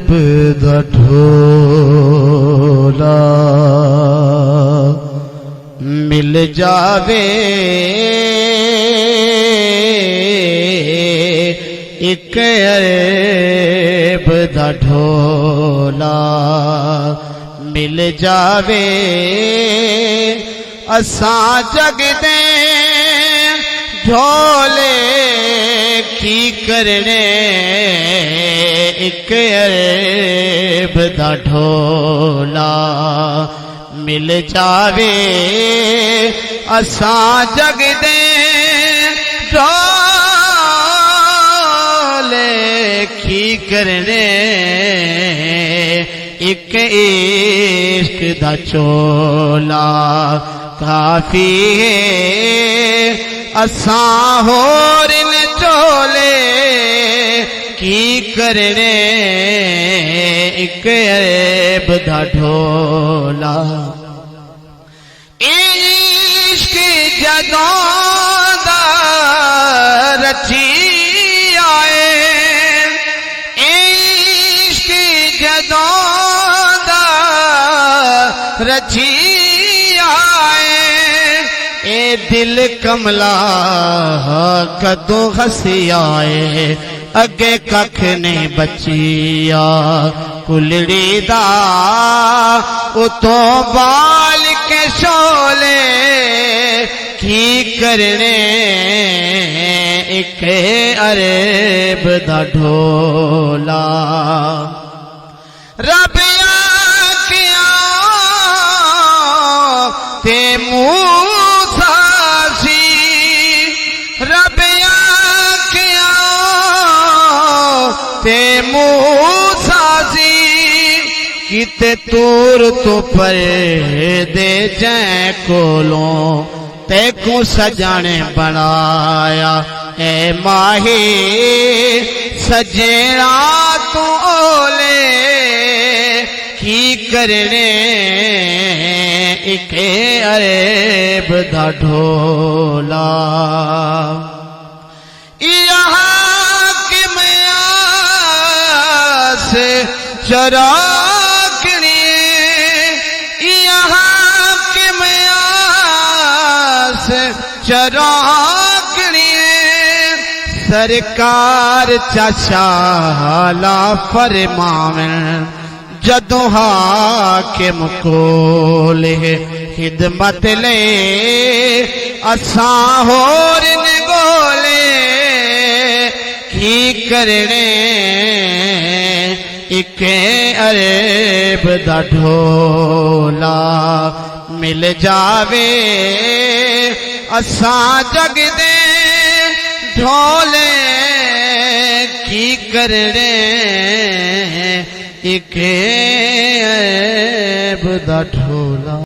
दा ढोला मिल जावे एक अरब दा ढोला मिल जावे असां जगदे ढोले की करने एक अरब दा ढोला मिल जावे असां जगदे ढोले की करने एक इश्क दा चोला काफी है असां होर न चोले की करने एक अरब दा ढोला इश्क जदों दा रची आए इश्क जदों दा रची आए ए दिल कमला कदों हसी आए अगे कख नहीं बचिया कुलड़ी दा उतों बाल के शोले की करने एक अरब दा ढोला रब आखियां ते मूसा सी रब आखियां ते मूसा सी किते तूर तो पर दे जै कोलों ते को सजाने बनाया ए माही सजेना तू ओले की करने एक अरब दा ढोला यहाँ की मैया से चरागनी यहाँ की मैया से चरागनी सरकार चाशाला फरमावन जदों हाकिम कोले खिदमत ले असां होर न गोले की करने एक अरब दा ढोला मिल जावे असां जगदे ढोले की करने एक अरब दा